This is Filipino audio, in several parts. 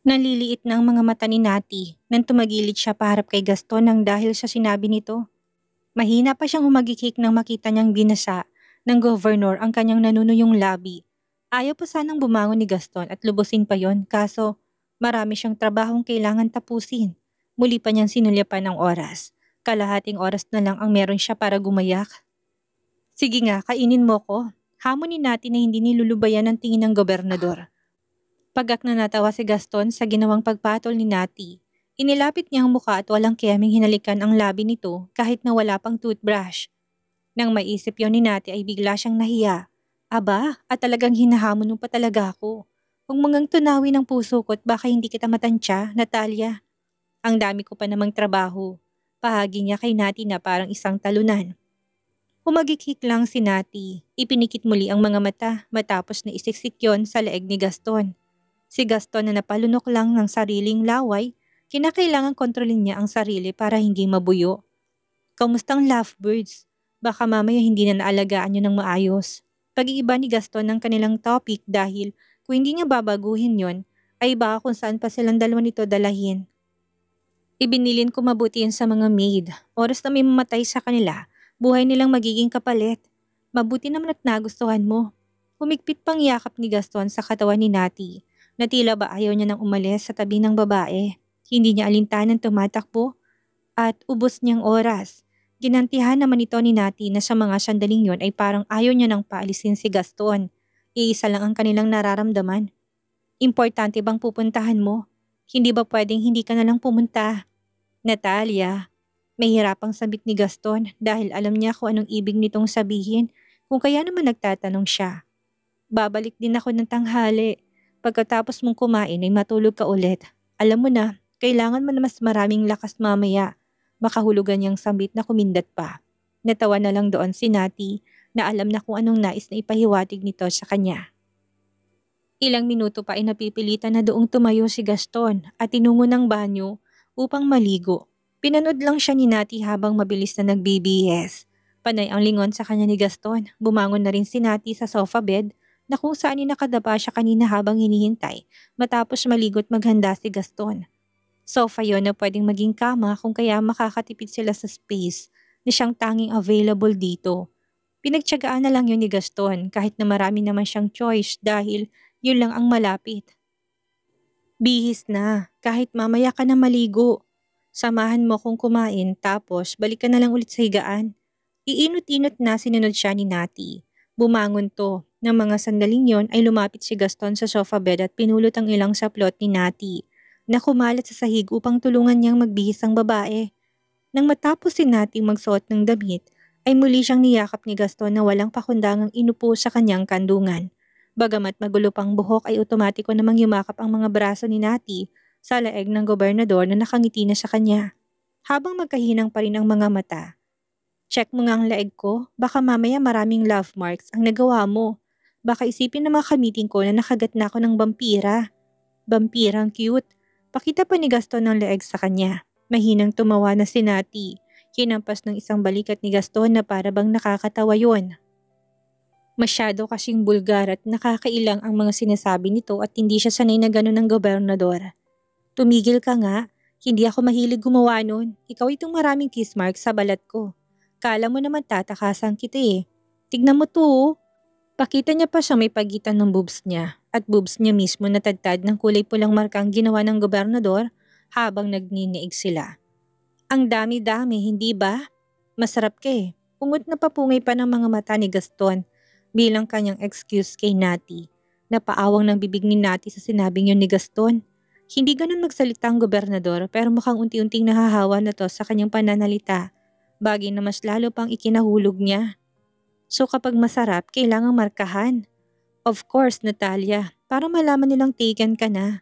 Naliliit na ang mga mata ni Nati nang tumagilid siya paharap kay Gaston nang dahil sa sinabi nito. Mahina pa siyang humagikik nang makita niyang binasa ng gobernador ang kanyang nanunuyong labi. Ayaw pa sanang bumangon ni Gaston at lubusin pa yon, kaso marami siyang trabahong kailangan tapusin. Muli pa niyang sinulyapan ng oras. Kalahating oras na lang ang meron siya para gumayak. Sige nga, kainin mo ko. Hamon ni Nati na hindi nilulubayan ng tingin ng gobernador. Pagak na natawa si Gaston sa ginawang pagpatol ni Nati. Inilapit niya ang muka at walang kiyaming hinalikan ang labi nito kahit na wala pang toothbrush. Nang maisip yon ni Nati ay bigla siyang nahiya. Aba, at talagang hinahamon mo pa talaga ako. Kung mangang tunawin ang puso ko at baka hindi kita matansya, Natalia. Ang dami ko pa namang trabaho. Pahagi niya kay Nati na parang isang talunan. Humagikik lang si Nati. Ipinikit muli ang mga mata matapos na isiksik yon sa leeg ni Gaston. Si Gaston na napalunok lang ng sariling laway, kinakailangan kontrolin niya ang sarili para hindi mabuyo. Kamustang lovebirds? Baka mamaya hindi na naalagaan niyo ng maayos. Pag-iiba ni Gaston ng kanilang topic dahil kung hindi niya babaguhin yon, ay baka kung saan pa silang dalawa nito dalahin. Ibinilin ko mabuti yun sa mga maid. Oras na may mamatay sa kanila, buhay nilang magiging kapalit. Mabuti naman at nagustuhan mo. Humigpit pang yakap ni Gaston sa katawan ni Nati, na tila ba ayaw niya nang umalis sa tabi ng babae. Hindi niya alintanan tumatakbo at ubos niyang oras. Ginantihan naman ito ni Nati na sa mga sandaling yon ay parang ayaw niya nang paalisin si Gaston. Iisa lang ang kanilang nararamdaman. Importante bang pupuntahan mo? Hindi ba pwedeng hindi ka na lang pumunta? Natalia, may hirapang sabik ni Gaston dahil alam niya kung anong ibig nitong sabihin kung kaya naman nagtatanong siya. Babalik din ako ng tanghali. Pagkatapos mong kumain ay matulog ka ulit. Alam mo na, kailangan mo na mas maraming lakas mamaya. Baka hulugan niyang sambit na kumindat pa. Natawa na lang doon si Nati na alam na kung anong nais na ipahiwatig nito sa kanya. Ilang minuto pa ay napipilitan na doong tumayo si Gaston at tinungo ng banyo upang maligo. Pinanood lang siya ni Nati habang mabilis na nagbibihis. Panay ang lingon sa kanya ni Gaston. Bumangon na rin si Nati sa sofa bed na kung saan nakadapa siya kanina habang hinihintay matapos maligo't maghanda si Gaston. Sofa yon na pwedeng maging kama kung kaya makakatipid sila sa space na siyang tanging available dito. Pinagtiyagaan na lang yun ni Gaston kahit na marami naman siyang choice dahil yun lang ang malapit. Bihis na, kahit mamaya ka na maligo. Samahan mo kong kumain tapos balik ka na lang ulit sa higaan. Iinot-inot na sinunod siya ni Nati. Bumangon to. Ng mga sandaling yon ay lumapit si Gaston sa sofa bed at pinulot ang ilang saplot ni Nati na kumalat sa sahig upang tulungan niyang magbihis ang babae. Nang matapos si Nati magsuot ng damit, ay muli siyang niyakap ni Gaston na walang pakundangang inupo sa kanyang kandungan. Bagamat magulo pang buhok ay otomatiko namang yumakap ang mga braso ni Nati sa leeg ng gobernador na nakangiti na sa kanya. Habang magkahinang pa rin ang mga mata. Check mo nga ang leeg ko, baka mamaya maraming love marks ang nagawa mo. Baka isipin na mga kamiting ko na nakagat na ako ng vampira. Vampirang cute. Pakita pa ni Gaston ng leeg sa kanya. Mahinang tumawa na si Nati. Hinampas ng isang balikat ni Gaston na para bang nakakatawa yon. Masyado kasing bulgar at nakakailang ang mga sinasabi nito at hindi siya sanay na gano'n ng gobernador. Tumigil ka nga, hindi ako mahilig gumawa nun. Ikaw itong maraming kiss marks sa balat ko. Kala mo naman tatakasan kita eh. Tignan mo to oh. Pakita niya pa siya may pagitan ng boobs niya at boobs niya mismo natagtad ng kulay pulang markang ginawa ng gobernador habang nagniniig sila. Ang dami-dami, hindi ba? Masarap ka eh. Pungot na papungay pa ng mga mata ni Gaston bilang kanyang excuse kay Nati. Napaawang ng bibig ni Nati sa sinabing yun ni Gaston. Hindi ganun magsalita ang gobernador pero mukhang unti-unting nahahawa na to sa kanyang pananalita. Bagay na mas lalo pang ikinahulog niya. So kapag masarap, kailangang markahan. Of course, Natalia, para malaman nilang taken ka na.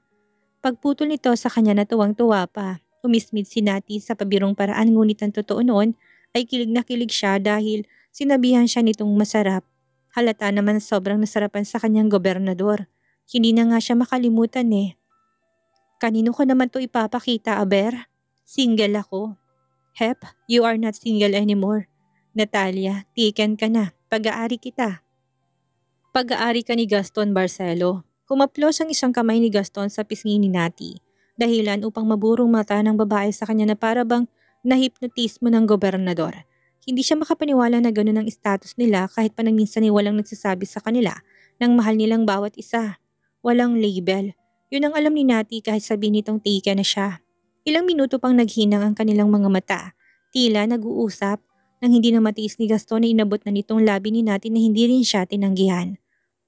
Pagputol nito sa kanya na tuwang-tuwa pa. Umismid si Nati sa pabirong paraan ngunit ang totoo noon ay kilig na kilig siya dahil sinabihan siya nitong masarap. Halata naman sobrang nasarapan sa kanyang gobernador. Hindi na nga siya makalimutan eh. Kanino ko naman to ipapakita, Aber? Single ako. Hep, you are not single anymore. Natalia, taken ka na. Pag-aari kita. Pag-aari ka ni Gaston Barcelo. Humaplos ang isang kamay ni Gaston sa pisngi ni Nati, dahilan upang maburong mata ng babae sa kanya na para bang nahipnotismo ng gobernador. Hindi siya makapaniwala na gano'n ang status nila kahit pa nang minsan ay walang nagsasabi sa kanila ng mahal nilang bawat isa. Walang label. Yun ang alam ni Nati kahit sabihin nitong taken na siya. Ilang minuto pang naghinang ang kanilang mga mata. Tila nag-uusap nang hindi na matiis ni Gaston na inabot na nitong labi ni Nati na hindi rin siya tinanggihan.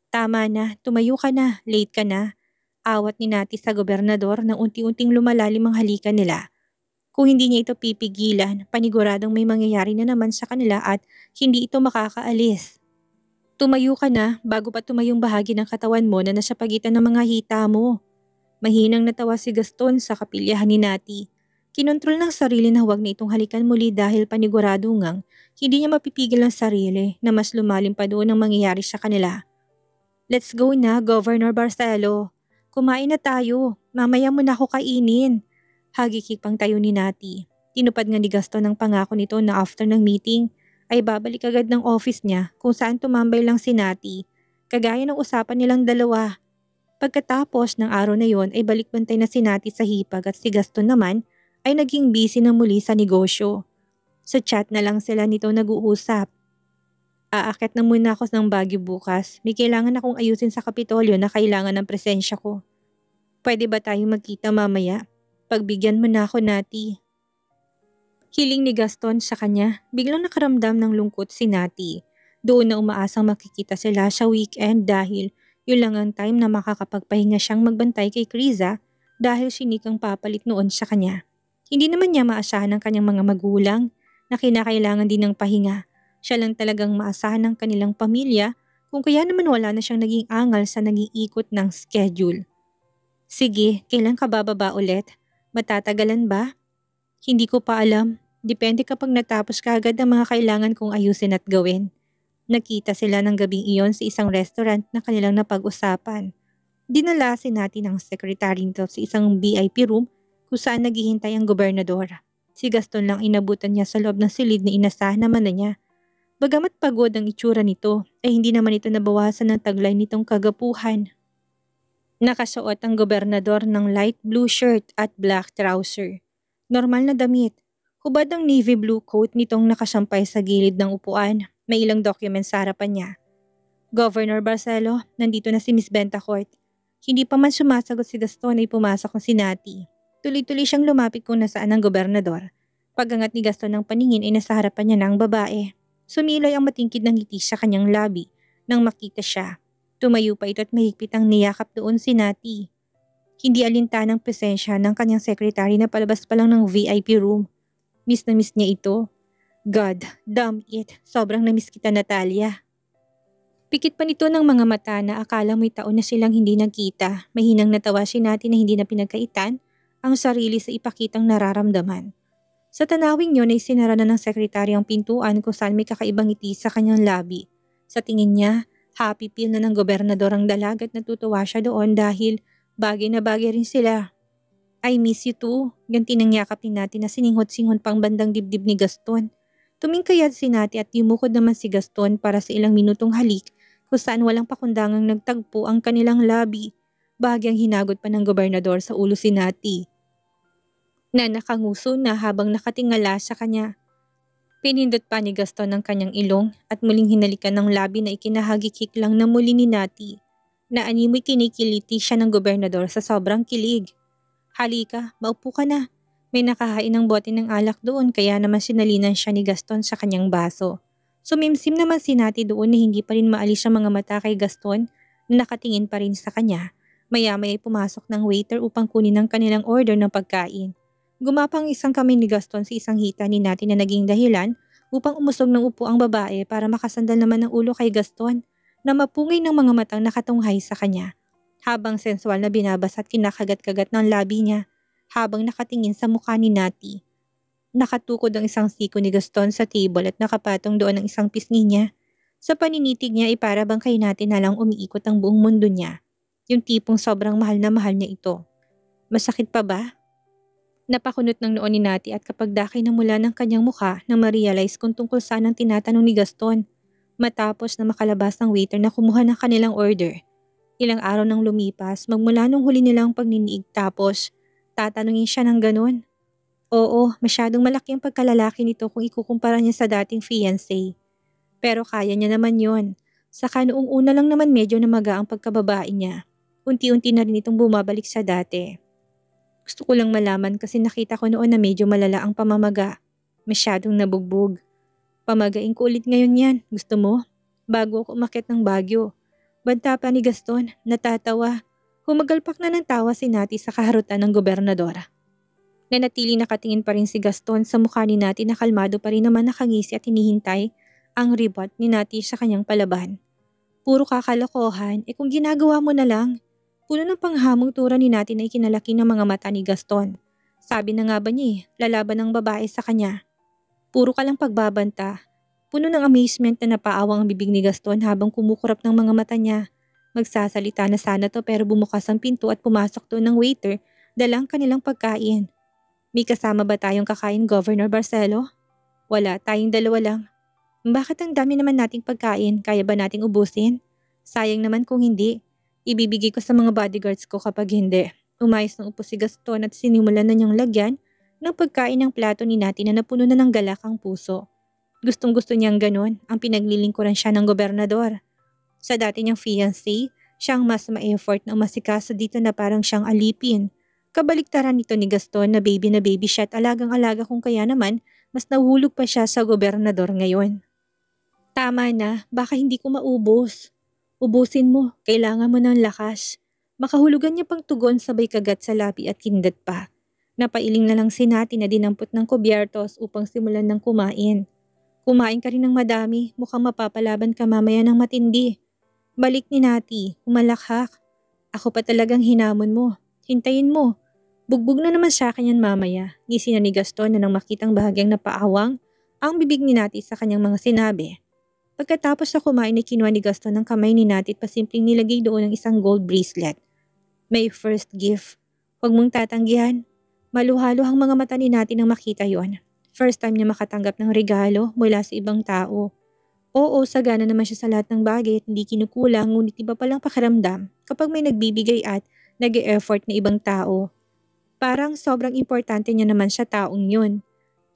Tama na, tumayo ka na, late ka na. Awat ni Nati sa gobernador nang unti-unting lumalalim ang halikan nila. Kung hindi niya ito pipigilan, paniguradong may mangyayari na naman sa kanila at hindi ito makakaalis. Tumayo ka na bago pa tumayong bahagi ng katawan mo na nasa pagitan ng mga hita mo. Mahinang natawa si Gaston sa kapilyahan ni Nati. Kinontrol ng sarili na huwag na itong halikan muli dahil panigurado ngang hindi niya mapipigil ang sarili na mas lumalim pa doon ang mangyayari sa kanila. Let's go na, Governor Barcelo. Kumain na tayo. Mamaya mo na ako kainin. Hagikik pang tayo ni Nati. Tinupad nga ni Gaston ang pangako nito na after ng meeting ay babalik agad ng office niya kung saan tumambay lang si Nati. Kagaya ng usapan nilang dalawa. Pagkatapos ng araw na yon ay balikbantay na si Nati sa hipag at si Gaston naman ay naging busy na muli sa negosyo. Sa chat na lang sila nito nag-uusap. Aakyat na muna ako ng Baguio bukas. May kailangan akong ayusin sa Kapitolyo na kailangan ng presensya ko. Pwede ba tayong magkita mamaya? Pagbigyan mo na ako, Nati. Hiling ni Gaston sa kanya, biglang nakaramdam ng lungkot si Nati. Doon na umaasang makikita sila sa weekend dahil yun lang ang time na makakapagpahinga siyang magbantay kay Criza dahil sinikang papalit noon sa kanya. Hindi naman niya maasahan ng kanyang mga magulang na kinakailangan din ng pahinga. Siya lang talagang maasahan ng kanilang pamilya kung kaya naman wala na siyang naging angal sa naging ikot ng schedule. Sige, kailan ka bababa ulit? Matatagalan ba? Hindi ko pa alam. Depende kapag natapos ka agad ang mga kailangan kong ayusin at gawin. Nakita sila ng gabing iyon sa isang restaurant na kanilang napag-usapan. Dinala si Nati ng secretary nito sa isang VIP room kung saan naghihintay ang gobernador. Si Gaston lang inabutan niya sa loob ng silid na inasahan naman na niya. Bagamat pagod ang itsura nito, ay hindi naman ito nabawasan ng taglay nitong kagapuhan. Nakasuot ang gobernador ng light blue shirt at black trouser. Normal na damit. Hubad ang navy blue coat nitong nakasampay sa gilid ng upuan. May ilang documents sa harapan niya. Governor Barcelo, nandito na si Miss Bentacourt. Hindi pa man sumasagot si Gaston ay pumasok ang si Nati. Tuloy-tuloy siyang lumapit kung nasaan ang gobernador. Pagangat ni Gaston ng paningin ay nasa harapan niya na ang babae. Sumilay ang matingkid ng ngiti sa kanyang labi nang makita siya. Tumayo pa ito at mahigpit ang niyakap doon si Nati. Hindi alintanang presensya ng kanyang sekretary na palabas pa lang ng VIP room. Miss na miss niya ito. God, damn it. Sobrang na-miss kita, Natalia. Pikit pa nito ng mga mata na akala mo'y taon na silang hindi nagkita. Mahinang natawa si Nati na hindi na pinagkaitan ang sarili sa ipakitang nararamdaman. Sa tanawing yun ay sinara na ng sekretary ang pintuan kung saan may kakaibang ngiti sa kanyang labi. Sa tingin niya, happy feel na ng gobernador ang dalag at natutuwa siya doon dahil bagay na bagay rin sila. I miss you too. Ganti nang yakap ni Nati na sininghot-singhot pang bandang dibdib ni Gaston. Tumingkayad si Nati at yumukod naman si Gaston para sa ilang minutong halik kung saan walang pakundangang nagtagpo ang kanilang labi. Bahagyang hinagot pa ng gobernador sa ulo si Nati na nakanguso na habang nakatingala sa kanya. Pinindot pa ni Gaston ang kanyang ilong at muling hinalikan ng labi na ikinahagikik lang na muli ni Nati. Naanimoy kinikiliti siya ng gobernador sa sobrang kilig. Halika, maupo ka na. May nakahain ng bote ng alak doon kaya naman sinalinan siya ni Gaston sa kanyang baso. Sumimsim naman si Nati doon na hindi pa rin maalis ang mga mata kay Gaston na nakatingin pa rin sa kanya. Maya-maya ay pumasok ng waiter upang kunin ang kanilang order ng pagkain. Gumapang isang kamay ni Gaston sa isang hita ni Nati na naging dahilan upang umusog ng upo ang babae para makasandal naman ng ulo kay Gaston na mapungay ng mga matang nakatunghay sa kanya. Habang sensual na binabas at kinakagat-kagat ng labi niya habang nakatingin sa mukha ni Nati. Nakatukod ang isang siko ni Gaston sa table at nakapatong doon ang isang pisngi niya. Sa paninitig niya ay para bang kay Nati na lang umiikot ang buong mundo niya. Yung tipong sobrang mahal na mahal niya ito. Masakit pa ba? Napakunot ng noon ni Nati at kapag dakay na mula ng kanyang mukha na ma-realize kung tungkol saan ang tinatanong ni Gaston. Matapos na makalabas ng waiter na kumuha ng kanilang order. Ilang araw nang lumipas magmula nung huli nilang pagniniig tapos tatanungin siya ng ganun. Oo, masyadong malaki ang pagkalalaki nito kung ikukumpara niya sa dating fiancé. Pero kaya niya naman yon. Saka noong una lang naman medyo namaga ang pagkababae niya. Unti-unti na rin itong bumabalik sa dati. Gusto ko lang malaman kasi nakita ko noon na medyo malala ang pamamaga. Masyadong nabugbog. Pamagain ko ulit ngayon yan. Gusto mo? Bago ako umakyat ng Baguio. Banta pa ni Gaston, natatawa. Humagalpak na ng tawa si Nati sa kaharutan ng gobernadora. Nanatiling nakatingin pa rin si Gaston sa mukha ni Nati na kalmado pa rin naman nakangisi at hinihintay ang ribot ni Nati sa kanyang palaban. Puro kakalokohan, kung ginagawa mo na lang. Puno ng panghamong tura ni Nati na ikinalaki ng mga mata ni Gaston. Sabi na nga ba niya lalaban ng babae sa kanya. Puro ka lang pagbabanta. Puno ng amazement na napaawang ang bibig ni Gaston habang kumukurap ng mga mata niya. Magsasalita na sana to pero bumukas ang pinto at pumasok doon ng waiter dalang kanilang pagkain. May kasama ba tayong kakain, Governor Barcelo? Wala, tayong dalawa lang. Bakit ang dami naman nating pagkain? Kaya ba nating ubusin? Sayang naman kung hindi. Ibibigay ko sa mga bodyguards ko kapag hindi. Umayos ng upo si Gaston at sinimulan na niyang lagyan ng pagkain ng plato ni Nati na napuno na ng galak ang puso. Gustong gusto niyang ganon ang pinaglilingkuran siya ng gobernador. Sa dati niyang fiancé, siyang mas ma-effort na umasikaso dito na parang siyang alipin. Kabaliktaran nito ni Gaston na baby siya at alagang-alaga kung kaya naman mas nahuhulog pa siya sa gobernador ngayon. Tama na, baka hindi ko maubos. Ubusin mo, kailangan mo ng lakas. Makahulugan niya pang tugon sabay kagat sa labi at kindat pa. Napailing na lang si Nati na dinampot ng kubyertos upang simulan ng kumain. Kumain ka rin ng madami, mukhang mapapalaban ka mamaya ng matindi. Balik ni Nati, humalakhak. Ako pa talagang hinamon mo. Hintayin mo. Bugbog na naman sa akin yan mamaya. Ngisi na ni Gaston na nang makitang bahagyang napaawang ang bibig ni Nati sa kanyang mga sinabi. Pagkatapos na kumain ay kinuha ni Gaston ng kamay ni Nati at pasimpleng nilagay doon ng isang gold bracelet. May first gift. Huwag mong tatanggihan. Maluhalo ang mga mata ni Nati nang makita yon. First time niya makatanggap ng regalo mula sa ibang tao. Oo, sagana naman siya sa lahat ng bagay at hindi kinukulang ngunit iba palang pakiramdam kapag may nagbibigay at nag-e-effort na ibang tao. Parang sobrang importante niya naman sa taong yun.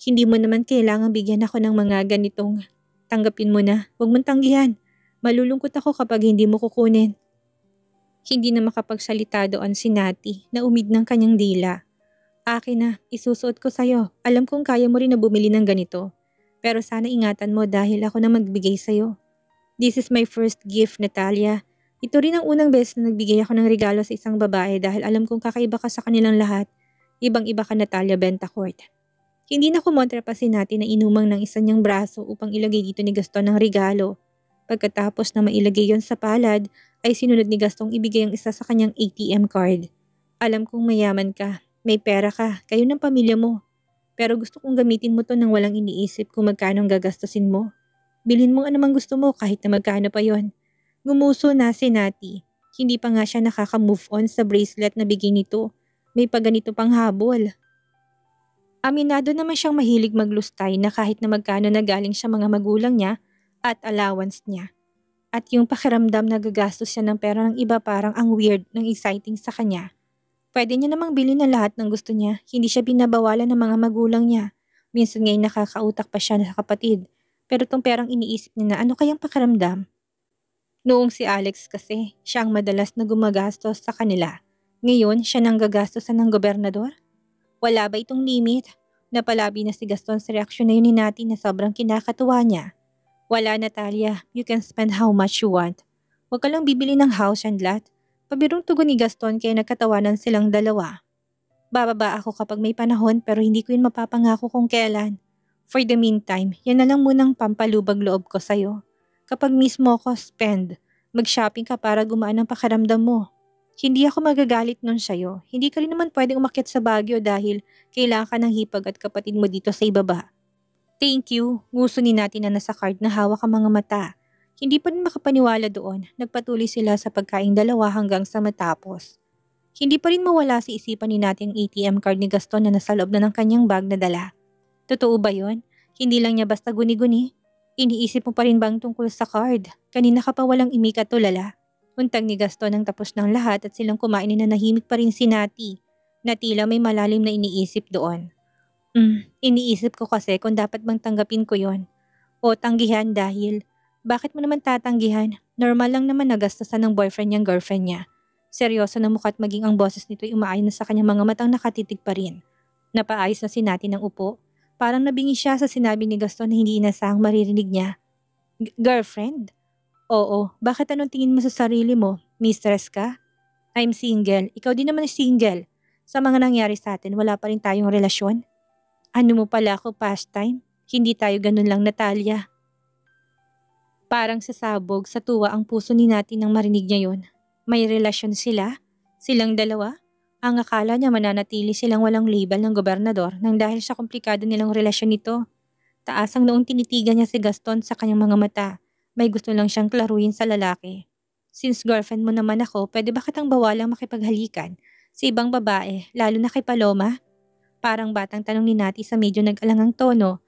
Hindi mo naman kailangang bigyan ako ng mga ganitong tanggapin mo na, huwag mong tanggihan. Malulungkot ako kapag hindi mo kukunin. Hindi na makapagsalita doon si Nati na umid ng kanyang dila. Akin na, isusuot ko sa'yo. Alam kong kaya mo rin na bumili ng ganito. Pero sana ingatan mo dahil ako na magbigay sa'yo. This is my first gift, Natalia. Ito rin ang unang beses na nagbigay ako ng regalo sa isang babae dahil alam kong kakaiba ka sa kanilang lahat. Ibang-iba ka, Natalia Bentacourt. Hindi na kumontra pa si Nati na inumang ng isa niyang braso upang ilagay dito ni Gaston ng regalo. Pagkatapos na mailagay yon sa palad, ay sinunod ni Gaston ibigay ang isa sa kanyang ATM card. Alam kong mayaman ka, may pera ka, kayo ng pamilya mo. Pero gusto kong gamitin mo to nang walang iniisip kung magkano ang gagastusin mo. Bilhin mo anumang gusto mo kahit na magkano pa yon. Gumuso na si Nati. Hindi pa nga siya nakaka-move on sa bracelet na bigay nito. May paganito pang habol. Aminado naman siyang mahilig maglustay na kahit na magkano na galing sa mga magulang niya at allowance niya. At yung pakiramdam na gagastos siya ng pera ng iba parang ang weird ng exciting sa kanya. Pwede niya namang bilhin na lahat ng gusto niya, hindi siya binabawalan ng mga magulang niya. Minsan ngayon nakakautak pa siya sa kapatid. Pero tong perang iniisip niya na ano kayang pakiramdam? Noong si Alex kasi, siya ang madalas na gumagastos sa kanila. Ngayon, siya nang gagastosan ng gobernador? Wala ba itong limit? Napalabi na si Gaston sa reaksyon na yun ni Nati na sobrang kinakatuwa niya. Wala, Natalia. You can spend how much you want. Huwag ka lang bibili ng house and lot. Pabirong tugon ni Gaston kaya nagkatawanan silang dalawa. Bababa ako kapag may panahon pero hindi ko yun mapapangako kung kailan. For the meantime, yan na lang munang pampalubag loob ko sa'yo. Kapag mismo ako spend, mag-shopping ka para gumaan ang pakiramdam mo. Hindi ako magagalit nun sa'yo. Hindi ka rin naman pwedeng umakyat sa Baguio dahil kailangan ka ng hipag at kapatid mo dito sa ibaba. Thank you. Nguso ni Nati na nasa card na hawak ang mga mata. Hindi pa rin makapaniwala doon. Nagpatuloy sila sa pagkaing dalawa hanggang sa matapos. Hindi pa rin mawala sa isipan ni Nati ang ATM card ni Gaston na nasa loob na ng kanyang bag na dala. Totoo ba yon? Hindi lang niya basta guni-guni? Iniisip mo pa rin bang tungkol sa card? Kanina ka pa walang imik at tulala. Untag ni Gaston nang tapos ng lahat at silang kumain na nahimik pa rin si Nati na tila may malalim na iniisip doon. Iniisip ko kasi kung dapat bang tanggapin ko yon o tanggihan dahil bakit mo naman tatanggihan? Normal lang naman nagastasan ng boyfriend niyang girlfriend niya. Seryoso na mukha't maging ang boses nito ay umaayon na sa kanyang mga matang nakatitig pa rin. Napaayos na si Nati ng upo. Parang nabingi siya sa sinabi ni Gaston na hindi inasahang maririnig niya. Girlfriend? Oo, bakit anong tingin mo sa sarili mo? Mistress ka? I'm single. Ikaw din naman single. Sa mga nangyari sa atin, wala pa rin tayong relasyon. Ano mo pala ako pastime? Hindi tayo ganun lang, Natalia. Parang sasabog sa tuwa ang puso ni Nati nang marinig niya yun. May relasyon sila? Silang dalawa? Ang akala niya mananatili silang walang label ng gobernador nang dahil sa komplikado nilang relasyon nito. Taas ang noong tinitigan niya si Gaston sa kanyang mga mata. May gusto lang siyang klaruhin sa lalaki. Since girlfriend mo naman ako, pwede ba kitang bawalang makipaghalikan sa ibang babae, lalo na kay Paloma? Parang batang tanong ni Nati sa medyo nag-alangang tono.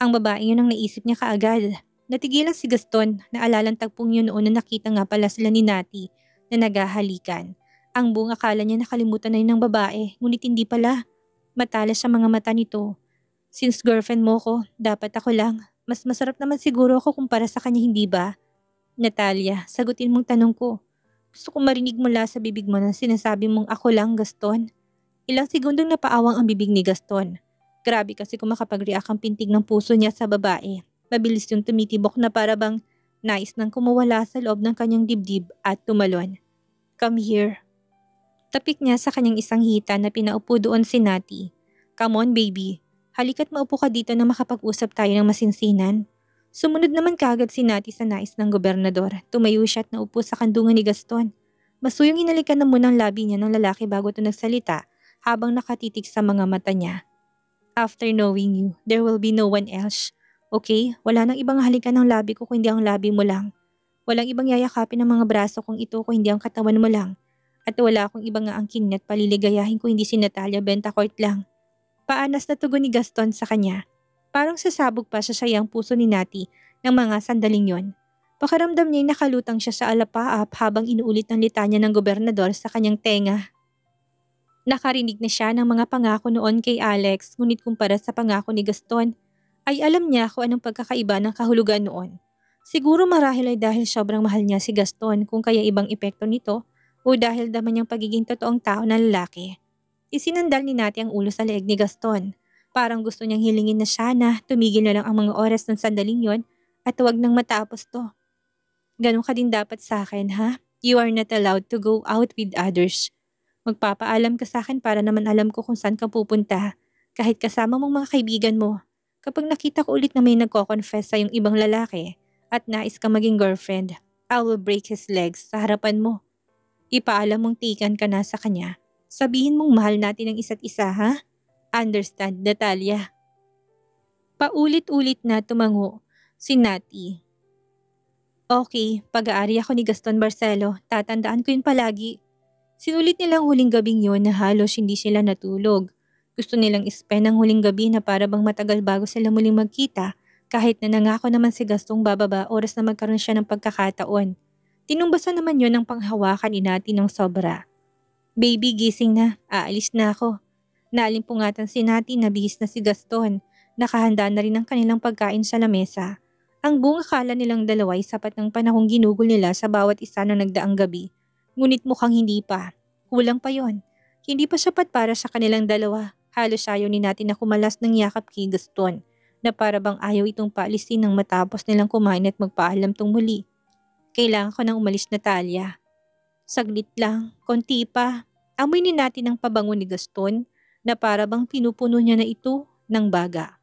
Ang babae yun ang naisip niya kaagad. Natigilan si Gaston, naalalang tagpong yun noon na nakita nga pala sila ni Nati na naghahalikan. Ang buong akala niya nakalimutan na yun ng babae, ngunit hindi pala. Matalas sa mga mata nito. Since girlfriend mo ko, dapat ako lang. Mas masarap naman siguro ako kumpara sa kanya, hindi ba? Natalia, sagutin mong tanong ko. Gusto kong marinig mula sa bibig mo na sinasabi mong ako lang, Gaston. Ilang segundong napaawang ang bibig ni Gaston. Grabe kasi kung makapag-react ang pintig ng puso niya sa babae. Mabilis yung tumitibok na para bang nais nang kumawala sa loob ng kanyang dibdib at tumalon. Come here. Tapik niya sa kanyang isang hita na pinaupo doon si Nati. Come on baby, halika't maupo ka dito na makapag-usap tayo ng masinsinan. Sumunod naman kagad si Nati sa nais ng gobernador. Tumayo siya at naupo sa kandungan ni Gaston. Masuyong hinalikan na muna ang labi niya ng lalaki bago ito nagsalita habang nakatitig sa mga mata niya. After knowing you, there will be no one else. Okay? Wala nang ibang halikan ng labi ko kung hindi ang labi mo lang. Walang ibang yayakapin ng mga braso kung ito kung hindi ang katawan mo lang. At wala akong ibang aangkin at paliligayahin kung hindi si Natalia Bentacourt lang. Paanas na tugon ni Gaston sa kanya. Parang sasabog pa sa sayang puso ni Nati ng mga sandaling yon. Pakaramdam niya'y nakalutang siya sa alapaap habang inuulit ng litanya ng gobernador sa kanyang tenga. Nakarinig na siya ng mga pangako noon kay Alex, ngunit kumpara sa pangako ni Gaston, ay alam niya kung anong pagkakaiba ng kahulugan noon. Siguro marahil ay dahil sobrang mahal niya si Gaston kung kaya ibang epekto nito o dahil daman niyang pagiging totoong tao na lalaki. Isinandal ni Nati ang ulo sa leeg ni Gaston. Parang gusto niyang hilingin na sana tumigil na lang ang mga oras ng sandaling yon at huwag nang matapos to. Ganon ka din dapat sa akin, ha? You are not allowed to go out with others. Magpapaalam ka sa akin para naman alam ko kung saan ka pupunta, kahit kasama mong mga kaibigan mo. Kapag nakita ko ulit na may nagko-confess sa yung ibang lalaki at nais ka maging girlfriend, I will break his legs sa harapan mo. Ipaalam mong tikan ka na sa kanya. Sabihin mong mahal natin ang isa't isa, ha? Understand, Natalia? Paulit-ulit na tumango si Nati. Okay, pag-aari ako ni Gaston Barcelo, tatandaan ko yun palagi. Sinulit nilang huling gabing yun na halos hindi sila natulog. Gusto nilang spend ang huling gabi na para bang matagal bago sila muling magkita, kahit na nangako naman si Gastong bababa oras na magkaroon siya ng pagkakataon. Tinumbasan naman yun ang panghawakan ni Nati ng sobra. Baby, gising na. Aalis na ako. Naalimpungatan si Nati na bihis na si Gaston. Nakahanda na rin ang kanilang pagkain sa lamesa. Ang buong akala nilang dalawa ay sapat ng panahong ginugol nila sa bawat isa ng nagdaang gabi. Ngunit mukhang hindi pa. Kulang pa yon. Hindi pa sapat para sa kanilang dalawa. Halos ayaw ni Nati na kumalas ng yakap kay Gaston, na para bang ayaw itong paalisin nang matapos nilang kumain at magpaalam tong muli. Kailangan ko nang umalis, Natalia. Saglit lang, konti pa. Amoy ni Nati ng pabango ni Gaston na para bang pinupuno niya na ito ng baga.